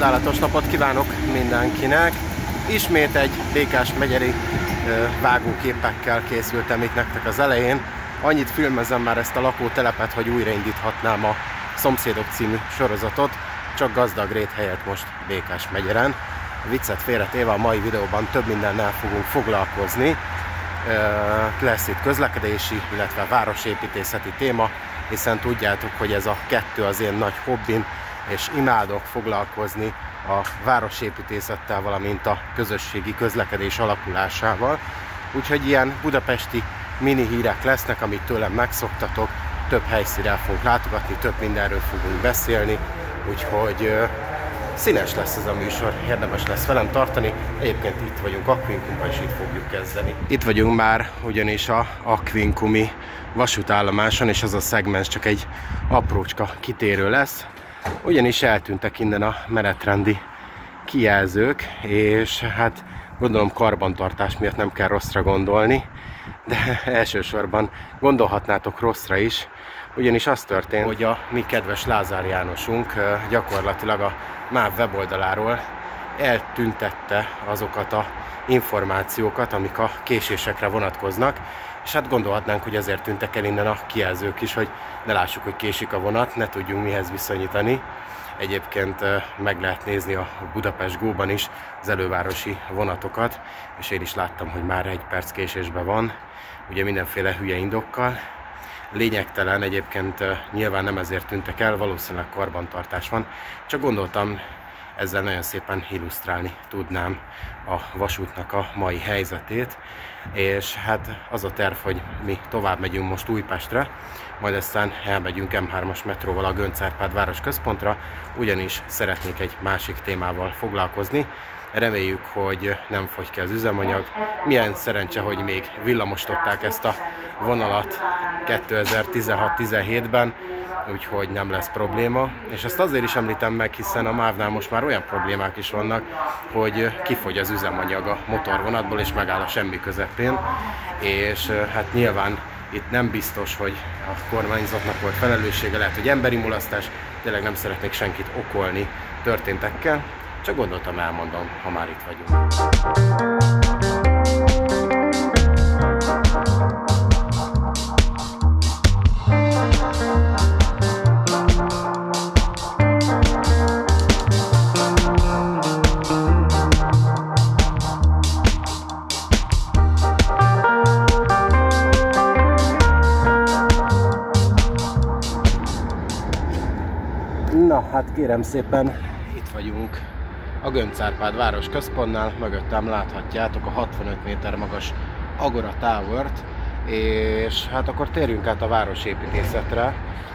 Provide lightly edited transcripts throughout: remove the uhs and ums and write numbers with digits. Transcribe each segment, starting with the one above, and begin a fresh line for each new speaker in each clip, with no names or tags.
Csodálatos napot kívánok mindenkinek! Ismét egy Békás megyeri vágóképekkel készültem itt nektek az elején. Annyit filmezem már ezt a lakótelepet, hogy újraindíthatnám a Szomszédok című sorozatot, csak Gazdagrét helyett most Békás megyeren. Viccet félretéve, a mai videóban több mindennel fogunk foglalkozni. Lesz itt közlekedési, illetve városépítészeti téma, hiszen tudjátok, hogy ez a kettő az én nagy hobbim, és imádok foglalkozni a városépítészettel, valamint a közösségi közlekedés alakulásával. Úgyhogy ilyen budapesti mini hírek lesznek, amit tőlem megszoktatok, több helyszínre fogunk látogatni, több mindenről fogunk beszélni, úgyhogy színes lesz ez a műsor, érdemes lesz velem tartani. Egyébként itt vagyunk Aquincumban, és itt fogjuk kezdeni. Itt vagyunk már ugyanis a aquincumi vasútállomáson, és az a szegmens csak egy aprócska kitérő lesz. Ugyanis eltűntek innen a menetrendi kijelzők, és hát gondolom karbantartás miatt nem kell rosszra gondolni, de elsősorban gondolhatnátok rosszra is, ugyanis az történt, hogy a mi kedves Lázár Jánosunk gyakorlatilag a MÁV weboldaláról eltüntette azokat az információkat, amik a késésekre vonatkoznak, és hát gondolhatnánk, hogy ezért tűntek el innen a kijelzők is, hogy ne lássuk, hogy késik a vonat, ne tudjunk mihez viszonyítani. Egyébként meg lehet nézni a Budapest Go-ban is az elővárosi vonatokat, és én is láttam, hogy már 1 perc késésben van, ugye mindenféle hülye indokkal. Lényegtelen, egyébként nyilván nem ezért tűntek el, valószínűleg karbantartás van, csak gondoltam, ezzel nagyon szépen illusztrálni tudnám a vasútnak a mai helyzetét, és hát az a terv, hogy mi tovább megyünk most Újpestre, majd aztán elmegyünk M3-as metróval a Göncz-Árpád városközpontra, ugyanis szeretnék egy másik témával foglalkozni. Reméljük, hogy nem fogy ki az üzemanyag. Milyen szerencse, hogy még villamosították ezt a vonalat 2016-17-ben, úgyhogy nem lesz probléma. És ezt azért is említem meg, hiszen a MÁV-nál most már olyan problémák is vannak, hogy kifogy az üzemanyag a motorvonatból, és megáll a semmi közepén. És hát nyilván itt nem biztos, hogy a kormányzatnak volt felelőssége, lehet, hogy emberi mulasztás, tényleg nem szeretnék senkit okolni történtekkel, csak gondoltam, elmondom, ha már itt vagyunk. Na, hát kérem szépen, itt vagyunk a Göncz-Árpád városközpontnál, mögöttem láthatjátok a 65 méter magas Agora Towert, és hát akkor térjünk át a városépítészetre,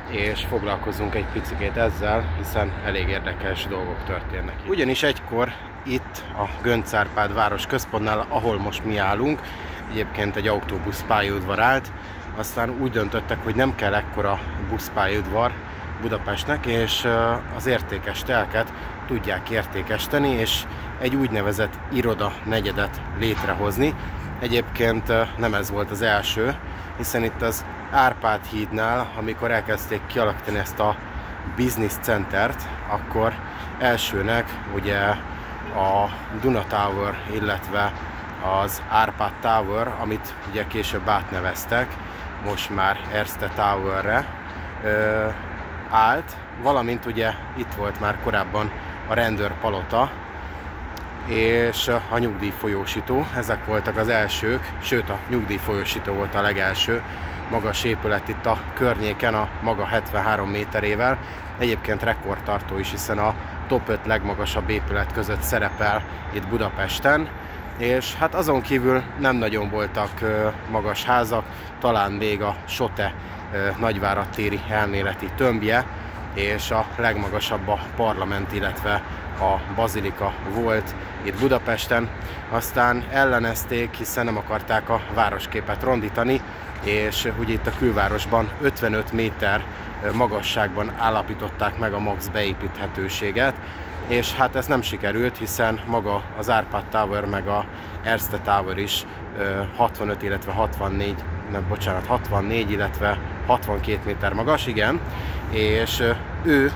és foglalkozunk egy picikét ezzel, hiszen elég érdekes dolgok történnek itt. Ugyanis egykor itt a Göncz-Árpád városközpontnál, ahol most mi állunk, egyébként egy autóbusz pályaudvar állt, aztán úgy döntöttek, hogy nem kell ekkora buszpályaudvar Budapestnek, és az értékes telket tudják értékesíteni, és egy úgynevezett iroda negyedet létrehozni. Egyébként nem ez volt az első, hiszen itt az Árpád hídnál, amikor elkezdték kialakítani ezt a business centert, akkor elsőnek ugye a Duna Tower, illetve az Árpád Tower, amit ugye később átneveztek, most már Erste Towerre állt, valamint ugye itt volt már korábban a rendőrpalota és a nyugdíjfolyósító. Ezek voltak az elsők, sőt a nyugdíjfolyósító volt a legelső magas épület itt a környéken, a maga 73 méterével. Egyébként rekordtartó is, hiszen a top 5 legmagasabb épület között szerepel itt Budapesten. És hát azon kívül nem nagyon voltak magas házak, talán még a Sote Nagyvárad téri elméleti tömbje, és a legmagasabb a Parlament, illetve a Bazilika volt itt Budapesten. Aztán ellenezték, hiszen nem akarták a városképet rondítani, és ugye itt a külvárosban 55 méter magasságban állapították meg a max beépíthetőséget, és hát ez nem sikerült, hiszen maga az Árpád Tower meg a Erste Tower is 65, illetve 64, illetve 62 méter magas, igen, és ő,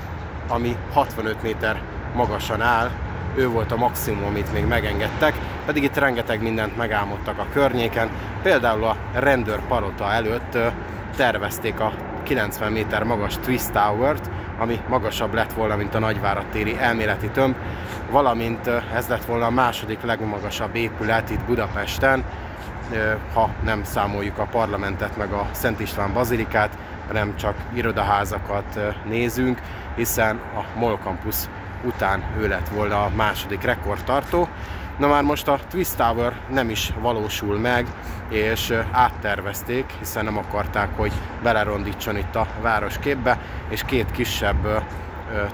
ami 65 méter magasan áll, ő volt a maximum, amit még megengedtek, pedig itt rengeteg mindent megálmodtak a környéken. Például a rendőrpalota előtt tervezték a 90 méter magas Twist Tower-t, ami magasabb lett volna, mint a Nagyvárad téri elméleti tömb, valamint ez lett volna a második legmagasabb épület itt Budapesten, ha nem számoljuk a parlamentet meg a Szent István bazilikát, hanem csak irodaházakat nézünk, hiszen a MOL Campus után ő lett volna a második rekordtartó. Na már most a Twist Tower nem is valósul meg, és áttervezték, hiszen nem akarták, hogy belerondítson itt a városképbe, és két kisebb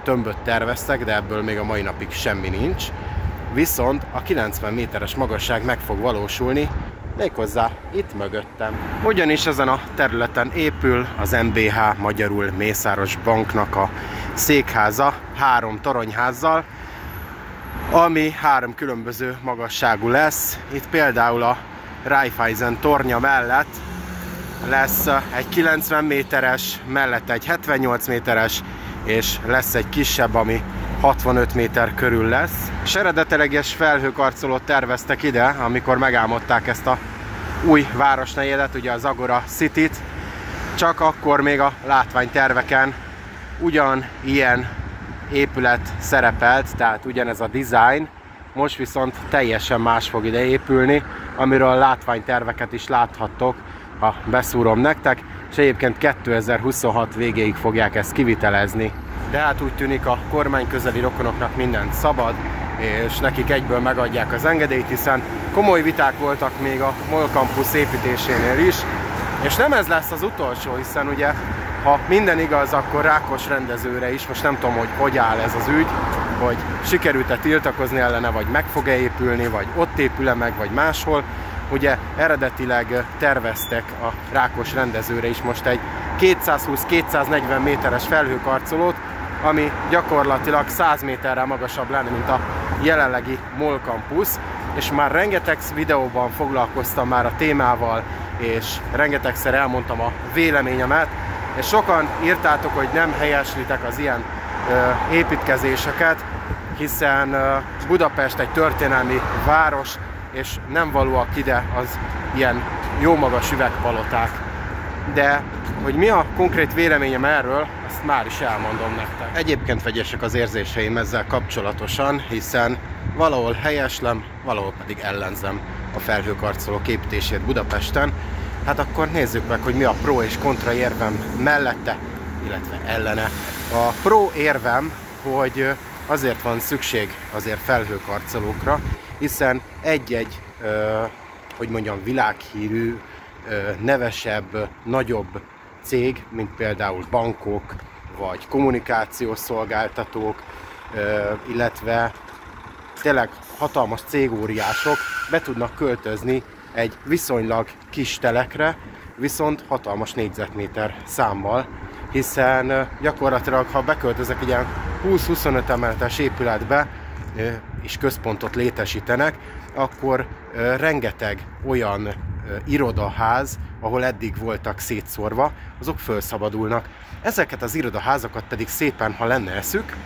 tömböt terveztek, de ebből még a mai napig semmi nincs. Viszont a 90 méteres magasság meg fog valósulni, méghozzá itt mögöttem. Ugyanis ezen a területen épül az MBH, magyarul Mészáros Banknak a székháza 3 toronyházzal, ami 3 különböző magasságú lesz. Itt például a Raiffeisen tornya mellett lesz egy 90 méteres, mellett egy 78 méteres, és lesz egy kisebb, ami 65 méter körül lesz. És eredetileg felhőkarcolót terveztek ide, amikor megálmodták ezt a új városnegyedet, ugye az Agora City-t, csak akkor még a látványterveken ugyanilyen épület szerepelt, tehát ugyanez a design, most viszont teljesen más fog ide épülni, amiről a látványterveket is láthattok, ha beszúrom nektek, és egyébként 2026 végéig fogják ezt kivitelezni. De hát úgy tűnik, a kormány közeli rokonoknak mindent szabad, és nekik egyből megadják az engedélyt, hiszen komoly viták voltak még a MOL Campus építésénél is, és nem ez lesz az utolsó, hiszen ugye, ha minden igaz, akkor Rákos rendezőre is, most nem tudom, hogy áll ez az ügy, hogy sikerült-e tiltakozni ellene, vagy meg fog-e épülni, vagy ott épül-e meg, vagy máshol. Ugye eredetileg terveztek a Rákos rendezőre is most egy 220-240 méteres felhőkarcolót, ami gyakorlatilag 100 méterrel magasabb lenne, mint a jelenlegi MOL Campus, és már rengeteg videóban foglalkoztam már a témával, és rengetegszer elmondtam a véleményemet, és sokan írtátok, hogy nem helyeslitek az ilyen építkezéseket, hiszen Budapest egy történelmi város, és nem valóak ide az ilyen jó magas üvegpaloták. De hogy mi a konkrét véleményem erről, azt már is elmondom nektek. Egyébként vegyesek az érzéseim ezzel kapcsolatosan, hiszen valahol helyeslem, valahol pedig ellenzem a felhőkarcolók építését Budapesten. Hát akkor nézzük meg, hogy mi a pro és kontra érvem mellette, illetve ellene. A pro érvem, hogy azért van szükség azért felhőkarcolókra, hiszen egy-egy, hogy mondjam, világhírű, nevesebb, nagyobb cég, mint például bankok, vagy kommunikációs szolgáltatók, illetve tényleg hatalmas cégóriások be tudnak költözni egy viszonylag kis telekre, viszont hatalmas négyzetméter számmal, hiszen gyakorlatilag, ha beköltözek egy ilyen 20-25 emeletes épületbe, és központot létesítenek, akkor rengeteg olyan irodaház, ahol eddig voltak szétszórva, azok felszabadulnak. Ezeket az irodaházakat pedig szépen, ha lenne eszük,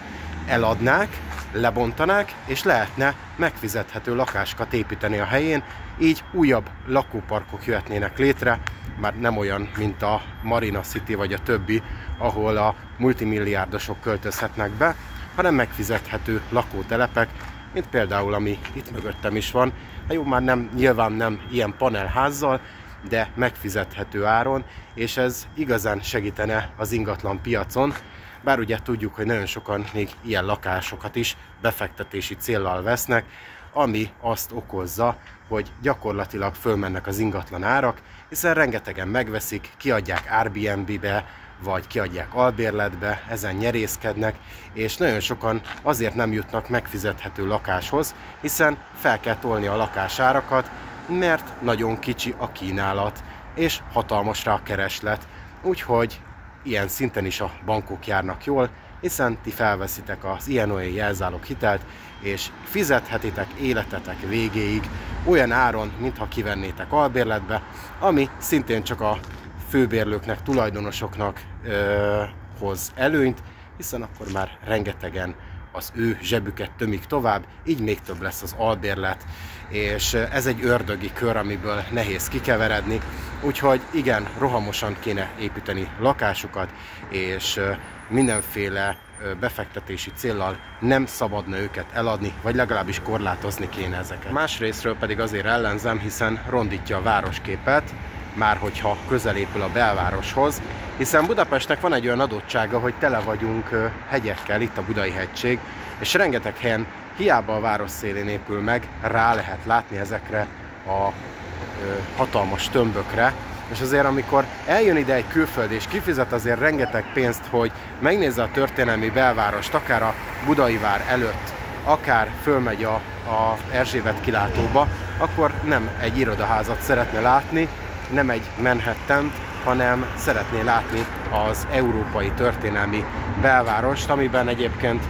eladnák, lebontanák, és lehetne megfizethető lakásokat építeni a helyén, így újabb lakóparkok jöhetnének létre, már nem olyan, mint a Marina City vagy a többi, ahol a multimilliárdosok költözhetnek be, hanem megfizethető lakótelepek, mint például, ami itt mögöttem is van. Hát jó, már nem, nyilván nem ilyen panelházzal, de megfizethető áron, és ez igazán segítene az ingatlan piacon, bár ugye tudjuk, hogy nagyon sokan még ilyen lakásokat is befektetési céllal vesznek, ami azt okozza, hogy gyakorlatilag fölmennek az ingatlan árak, hiszen rengetegen megveszik, kiadják Airbnb-be, vagy kiadják albérletbe, ezen nyerészkednek, és nagyon sokan azért nem jutnak megfizethető lakáshoz, hiszen fel kell tolni a lakásárakat, mert nagyon kicsi a kínálat, és hatalmasra a kereslet. Úgyhogy ilyen szinten is a bankok járnak jól, hiszen ti felveszitek az ilyen-olyan jelzálog hitelt, és fizethetitek életetek végéig olyan áron, mintha kivennétek albérletbe, ami szintén csak a főbérlőknek, tulajdonosoknak hoz előnyt, hiszen akkor már rengetegen az ő zsebüket tömik tovább, így még több lesz az albérlet, és ez egy ördögi kör, amiből nehéz kikeveredni, úgyhogy igen, rohamosan kéne építeni lakásokat, és mindenféle befektetési céllal nem szabadna őket eladni, vagy legalábbis korlátozni kéne ezeket. Másrésztről pedig azért ellenzem, hiszen rondítja a városképet, már hogyha közel épül a belvároshoz, hiszen Budapestnek van egy olyan adottsága, hogy tele vagyunk hegyekkel, itt a Budai hegység, és rengeteg helyen hiába a város szélén épül meg, rá lehet látni ezekre a hatalmas tömbökre, és azért amikor eljön ide egy külföldi és kifizet azért rengeteg pénzt, hogy megnézze a történelmi belvárost, akár a Budai vár előtt, akár fölmegy a Erzsébet kilátóba, akkor nem egy irodaházat szeretne látni, nem egy Manhattant, hanem szeretné látni az európai történelmi belvárost, amiben egyébként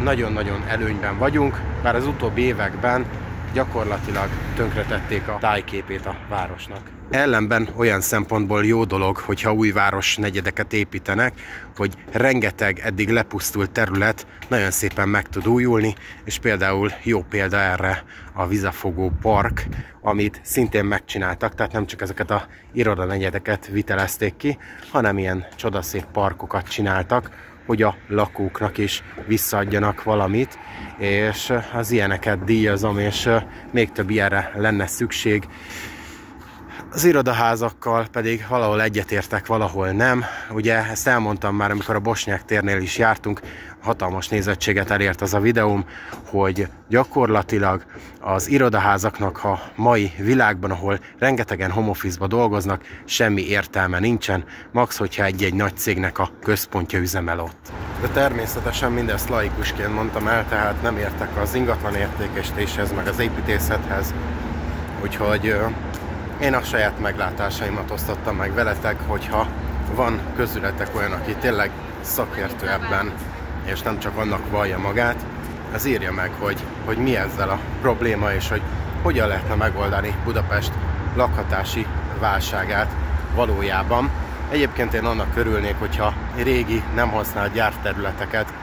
nagyon-nagyon előnyben vagyunk, bár az utóbbi években gyakorlatilag tönkretették a tájképét a városnak. Ellenben olyan szempontból jó dolog, hogyha új városnegyedeket építenek, hogy rengeteg eddig lepusztult terület nagyon szépen meg tud újulni, és például jó példa erre a Vizafogó park, amit szintén megcsináltak, tehát nem csak ezeket a irodanegyedeket vitelezték ki, hanem ilyen csodaszép parkokat csináltak, hogy a lakóknak is visszaadjanak valamit, és az ilyeneket díjazom, és még több ilyenre lenne szükség. Az irodaházakkal pedig valahol egyetértek, valahol nem. Ugye ezt elmondtam már, amikor a Bosnyák térnél is jártunk, hatalmas nézettséget elért az a videóm, hogy gyakorlatilag az irodaházaknak a mai világban, ahol rengetegen home office-ba dolgoznak, semmi értelme nincsen, max, hogyha egy-egy nagy cégnek a központja üzemel ott. De természetesen mindezt laikusként mondtam el, tehát nem értek az ingatlan értékesítéshez, meg az építészethez, úgyhogy én a saját meglátásaimat osztottam meg veletek, hogyha van közületek olyan, aki tényleg szakértő ebben, és nem csak annak vallja magát, az írja meg, hogy mi ezzel a probléma, és hogy hogyan lehetne megoldani Budapest lakhatási válságát valójában. Egyébként én annak örülnék, hogyha régi, nem használt gyárterületeket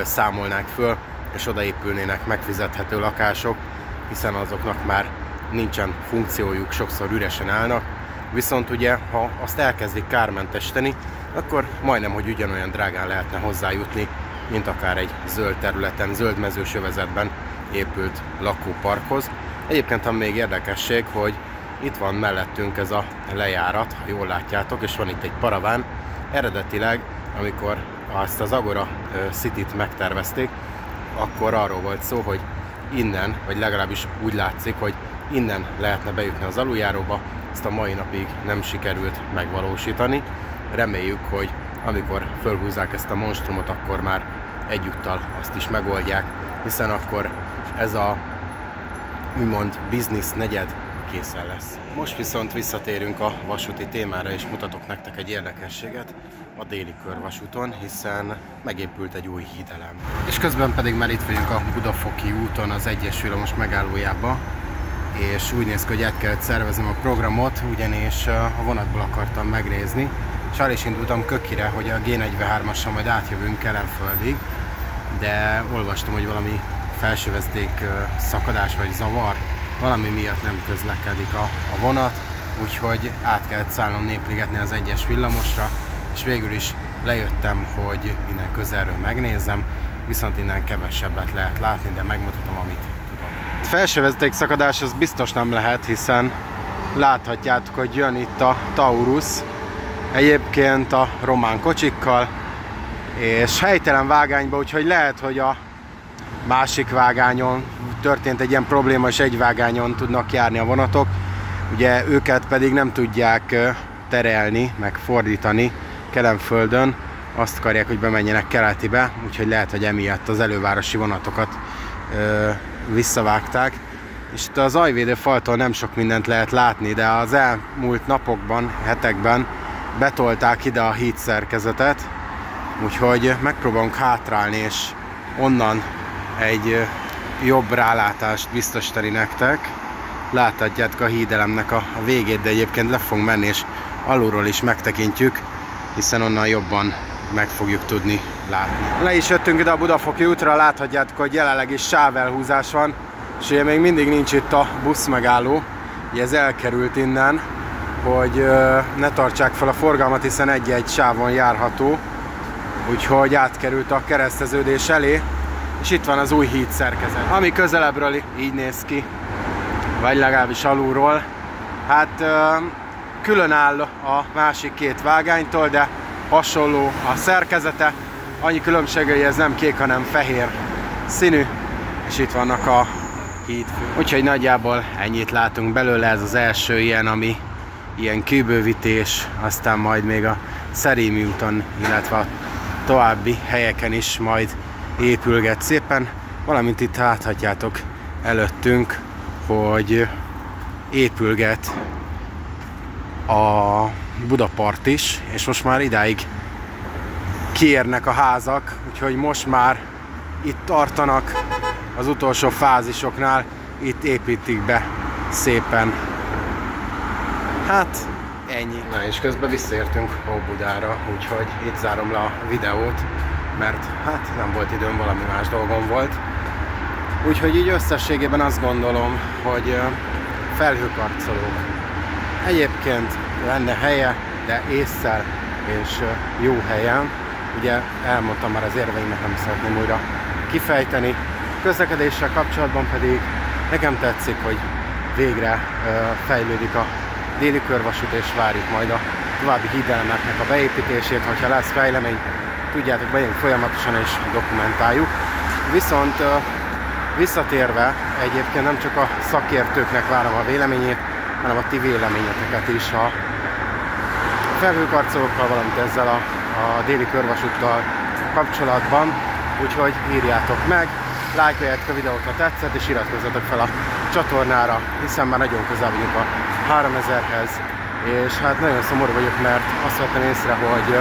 számolnák föl, és odaépülnének megfizethető lakások, hiszen azoknak már nincsen funkciójuk, sokszor üresen állnak, viszont ugye, ha azt elkezdik kármentesíteni, akkor majdnem, hogy ugyanolyan drágán lehetne hozzájutni, mint akár egy zöld területen, zöld mezős övezetben épült lakóparkhoz. Egyébként még érdekesség, hogy itt van mellettünk ez a lejárat, ha jól látjátok, és van itt egy paraván. Eredetileg, amikor ezt az Agora City-t megtervezték, akkor arról volt szó, hogy innen, vagy legalábbis úgy látszik, hogy innen lehetne bejutni az aluljáróba, ezt a mai napig nem sikerült megvalósítani. Reméljük, hogy amikor fölhúzzák ezt a monstrumot, akkor már egyúttal azt is megoldják, hiszen akkor ez a úgymond business negyed készen lesz. Most viszont visszatérünk a vasúti témára, és mutatok nektek egy érdekességet a Déli körvasúton, hiszen megépült egy új hídelem. És közben pedig már itt vagyunk a Budafoki úton, az 1-es villamos megállójába, és úgy néz ki, hogy át kellett szerveznem a programot, ugyanis a vonatból akartam megnézni, és arra is indultam Kökire, hogy a G43-assal majd átjövünk Kelenföldig, de olvastam, hogy valami felsővezeték szakadás vagy zavar, valami miatt nem közlekedik a vonat, úgyhogy át kellett szállnom Népligetnél az 1-es villamosra, és végül is lejöttem, hogy innen közelről megnézzem, viszont innen kevesebbet lehet látni, de megmutatom, amit tudom. Felsővezeték szakadás az biztos nem lehet, hiszen láthatjátok, hogy jön itt a Taurus, egyébként a román kocsikkal, és helytelen vágányba, úgyhogy lehet, hogy a másik vágányon történt egy ilyen probléma, és egy vágányon tudnak járni a vonatok. Ugye őket pedig nem tudják terelni, meg fordítani Kelenföldön. Azt akarják, hogy bemenjenek Keletibe, úgyhogy lehet, hogy emiatt az elővárosi vonatokat visszavágták. És itt az ajvédő faltól nem sok mindent lehet látni, de az elmúlt napokban, hetekben betolták ide a híd szerkezetet, úgyhogy megpróbálunk hátrálni, és onnan egy jobb rálátást biztosítani nektek. Láthatjátok a hídelemnek a végét, de egyébként le fogunk menni, és alulról is megtekintjük, hiszen onnan jobban meg fogjuk tudni látni. Le is jöttünk ide a Budafoki útra, láthatjátok, hogy jelenleg is sávelhúzás van, és ugye még mindig nincs itt a buszmegálló. Ugye ez elkerült innen, hogy ne tartsák fel a forgalmat, hiszen egy-egy sávon járható. Úgyhogy átkerült a kereszteződés elé, és itt van az új híd szerkezet, ami közelebbről így néz ki, vagy legalábbis alulról. Hát külön áll a másik két vágánytól, de hasonló a szerkezete. Annyi különbség, hogy ez nem kék, hanem fehér színű, és itt vannak a hídfő. Úgyhogy nagyjából ennyit látunk belőle, ez az első ilyen, ami ilyen kőbővítés, aztán majd még a Szerémi úton, illetve a további helyeken is majd épülget szépen, valamint itt láthatjátok előttünk, hogy épülget a Budapart is, és most már idáig kiérnek a házak, úgyhogy most már itt tartanak az utolsó fázisoknál, itt építik be szépen. Hát ennyi. Na és közben visszaértünk Óbudára, úgyhogy itt zárom le a videót, mert hát nem volt időm, valami más dolgom volt. Úgyhogy így összességében azt gondolom, hogy felhőkarcolók. Egyébként lenne helye, de ésszel és jó helyen. Ugye elmondtam már az érveimet, nem szeretném újra kifejteni. Közlekedéssel kapcsolatban pedig nekem tetszik, hogy végre fejlődik a déli körvasút, és várjuk majd a további hídelemeknek a beépítését. Hogyha lesz fejlemény, tudjátok, bejönk folyamatosan és dokumentáljuk. Viszont visszatérve, egyébként nem csak a szakértőknek várom a véleményét, hanem a ti véleményeteket is a felhőkarcolókkal, valamint ezzel a déli körvasúttal kapcsolatban. Úgyhogy írjátok meg, lájkoljátok a videót, ha tetszett, és iratkozzatok fel a csatornára, hiszen már nagyon közel vagyunk a 3000-hez. És hát nagyon szomorú vagyok, mert azt vettem észre, hogy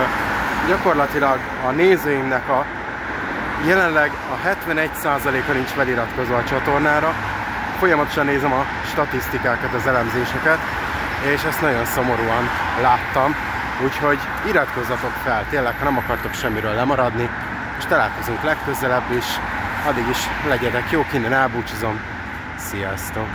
gyakorlatilag a nézőimnek jelenleg a 71%-a nincs feliratkozva a csatornára. Folyamatosan nézem a statisztikákat, az elemzéseket, és ezt nagyon szomorúan láttam. Úgyhogy iratkozzatok fel, tényleg, ha nem akartok semmiről lemaradni, és találkozunk legközelebb is. Addig is legyetek jók, innen elbúcsúzom. Sziasztok!